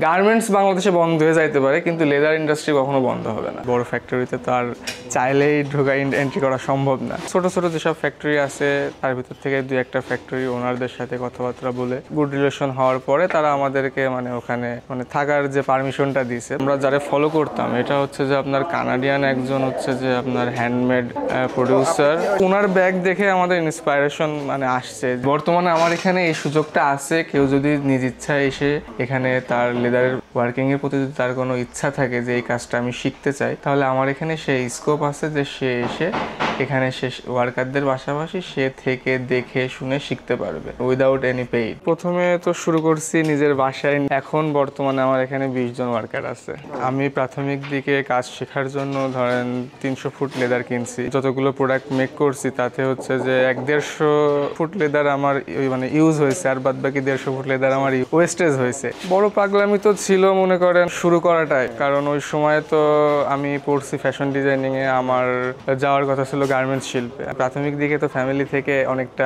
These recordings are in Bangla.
গার্মেন্টস বাংলাদেশে বন্ধ হয়ে যাইতে পারে, কিন্তু লেদার ইন্ডাস্ট্রি কখনো বন্ধ হবে না। বড় ফ্যাক্টরিতে তো আর চাইলেই ঢোকা এন্ট্রি করা সম্ভব না। ছোট ছোট যেসব ফ্যাক্টরি আছে তার ভিতর থেকে দুই একটা ফ্যাক্টরি ওনারদের সাথে কথাবার্তা বলে গুড রিলেশন হওয়ার পরে তারা আমাদেরকে ওখানে থাকার যে পারমিশনটা দিয়েছে। আমরা যারা ফলো করতাম, এটা হচ্ছে যে আপনার কানাডিয়ান একজন হচ্ছে যে আপনার হ্যান্ডমেড প্রডিউসার, ওনার ব্যাগ দেখে আমাদের ইন্সপাইরেশন আসছে। বর্তমানে আমার এখানে এই সুযোগটা আছে, কেউ যদি নিজ ইচ্ছায় এসে এখানে তার লেদারের ওয়ার্কিং এর প্রতি যদি তার কোনো ইচ্ছা থাকে যে এই কাজটা আমি শিখতে চাই, তাহলে আমার এখানে সেই স্কোপ আছে যে সে এসে এখানে সে ওয়ার্কারদের পাশাপাশি সে থেকে দেখে শুনে শিখতে পারবে উইদাউট এনি পেইড। প্রথমে তো শুরু করছি নিজের বাসায়, এখন বর্তমানে আমার এখানে 20 জন ওয়ার্কার আছে। আমি প্রাথমিক দিকে কাজ শেখার জন্য ধরেন 300 ফুট লেদার কিনছি। যতগুলো প্রোডাক্ট মেক করছি তাতে হচ্ছে যে 1-150 ফুট লেদার আমার ইউজ হয়েছে, আর বাদ বাকি 150 ফুট লেদার আমার ওয়েস্টেজ হয়েছে। বড় পাগলামি তো ছিল মনে করেন শুরু করাটাই, কারণ ওই সময় তো আমি পড়ছি ফ্যাশন ডিজাইনিং এ, আমার যাওয়ার কথা ছিল গার্মেন্টস শিল্পে। প্রাথমিক দিকে তো ফ্যামিলি থেকে অনেকটা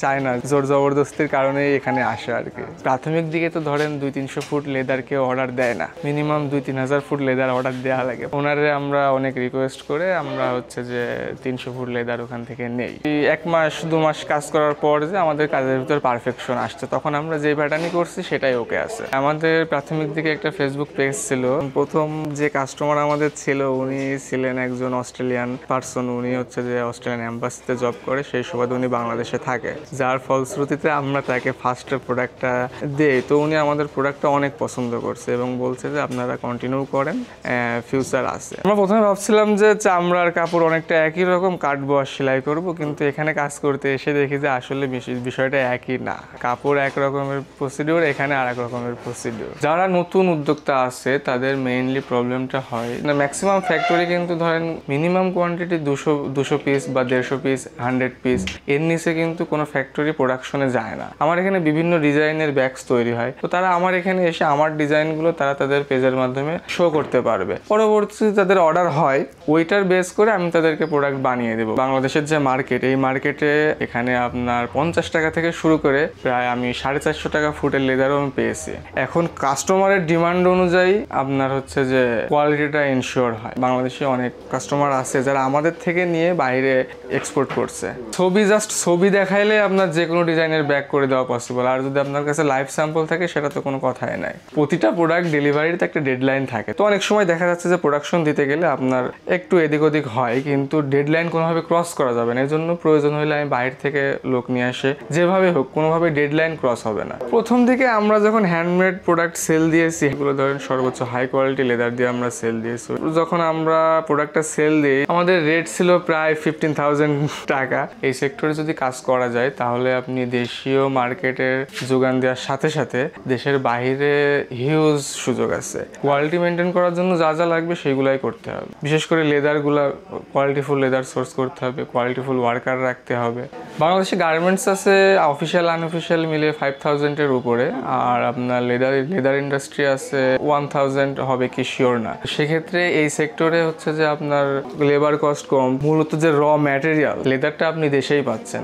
চায় না, জোর জবরদস্তির কারণে এখানে আসে আর কি। প্রাথমিক দিকে তো ধরেন 200-300 ফুট লেদার কেউ অর্ডার দেয় না, মিনিমাম 2-3 হাজার ফুট লেদার অর্ডার দেওয়া লাগে। ওনারে আমরা অনেক রিকোয়েস্ট করে আমরা হচ্ছে যে 300 ফুট লেদার ওখান থেকে নেই। 1 মাস 2 মাস কাজ করার পর যে আমাদের কাজের ভিতর পারফেকশন আসছে, তখন আমরা যে প্যাটার্নই করছি সেটাই ওকে আছে। আমাদের প্রাথমিক দিকে একটা ফেসবুক পেজ ছিল। প্রথম যে কাস্টমার আমাদের ছিল উনি ছিলেন একজন অস্ট্রেলিয়ান পার্সন। উনি হচ্ছে যে অস্ট্রেলিয়ান এম্বাসিতে জব করে, সেই সুবাদে উনি বাংলাদেশে থাকে, যার ফলশ্রুতিতে আমরা তাকে ফার্স্ট প্রোডাক্টটা দেই। তো উনি আমাদের প্রোডাক্টটা অনেক পছন্দ করছে এবং বলছে যে আপনারা কন্টিনিউ করেন, ফিউচার আছে। আমরা প্রথমে ভাবছিলাম যে চামড়ার কাপড় অনেকটা একই রকম, কাটবো আর সেলাই করবো, কিন্তু এখানে কাজ করতে এসে দেখি যে আসলে বিষয়টা একই না। কাপড় এক রকমের প্রসিডিওর, এখানে আর এক রকমের প্রসিডিওর। যারা নতুন উদ্যোক্তা আছে তাদের মেইনলি প্রবলেমটা হয় ম্যাক্সিমাম ফ্যাক্টরি কিন্তু ধরেন মিনিমাম কোয়ান্টিটি 200 পিস বা 150 পিস, 100 পিস, এর নিচে কিন্তু কোনো ফ্যাক্টরি প্রোডাকশনে যায় না। আমার এখানে বিভিন্ন ডিজাইনের ব্যাগস তৈরি হয়, তো তারা আমার এখানে এসে আমার ডিজাইনগুলো তারা তাদের পেজের মাধ্যমে শো করতে পারবে। পরবর্তীতে তাদের অর্ডার হয়, ওইটার বেস করে আমি তাদেরকে প্রোডাক্ট বানিয়ে দেবো। বাংলাদেশের যে মার্কেট, এই মার্কেটে এখানে আপনার 50 টাকা থেকে শুরু করে প্রায় আমি 450 টাকা ফুটের লেদারও আমি পেয়েছি। এখন কাস্টমারের ডিমান্ড অনুযায়ী আপনার হচ্ছে যে কোয়ালিটিটা ইনশিওর হয়। বাংলাদেশে অনেক কাস্টমার আছে যারা আমাদের থেকে নিয়ে বাইরে এক্সপোর্ট করছে। ছবি দেখাইলে আপনার যে কোনো ডিজাইনের ব্যাগ করে দেওয়া পসিবল, আর যদি আপনার কাছে লাইভ স্যাম্পল থাকে সেটা তো কোনো কথাই নাই। প্রতিটা প্রোডাক্ট ডেলিভারিতে একটা ডেডলাইন থাকে, তো অনেক সময় দেখা যাচ্ছে যে প্রোডাকশন দিতে গেলে আপনার একটু এদিক ওদিক হয়, কিন্তু ডেডলাইন কোনোভাবে ক্রস করা যাবে না। এর জন্য প্রয়োজন হলে আমি বাইরে থেকে লোক নিয়ে আসে, যেভাবে হোক কোনোভাবে ডেডলাইন ক্রস হবে না। প্রথম দিকে আমরা যখন হ্যান্ডমেড প্রোডাক্ট সেল দিয়েছি, এগুলো ধরেন সর্বোচ্চ হাই কোয়ালিটি লেদার দিয়ে আমরা সেল দিয়েছি। যখন আমরা প্রোডাক্টটা সেল দিই আমাদের রেট ছিল প্রায় 15,000 টাকা। এই সেক্টরে যদি কাজ করা যায় তাহলে আপনি দেশীয় মার্কেটের যোগান দেওয়ার সাথে সাথে দেশের বাইরে হিউজ সুযোগ আছে। কোয়ালিটি মেনটেন করার জন্য যা যা লাগবে সেগুলাই করতে হবে। বিশেষ করে লেদারগুলা কোয়ালিটিফুল লেদার সোর্স করতে হবে, কোয়ালিটিফুল ওয়ার্কার রাখতে হবে। বাংলাদেশে গার্মেন্টস আছে অফিসিয়াল আনঅফিসিয়াল মিলে 5,000-এর উপরে, আর আপনার লেদার ইন্ডাস্ট্রি আছে 1,000 হবে কি শিওর না। সেক্ষেত্রে এই সেক্টরে হচ্ছে যে আপনার লেবার কস্ট কম, মূলত যে র ম্যাটেরিয়াল লেদারটা আপনি দেশেই পাচ্ছেন।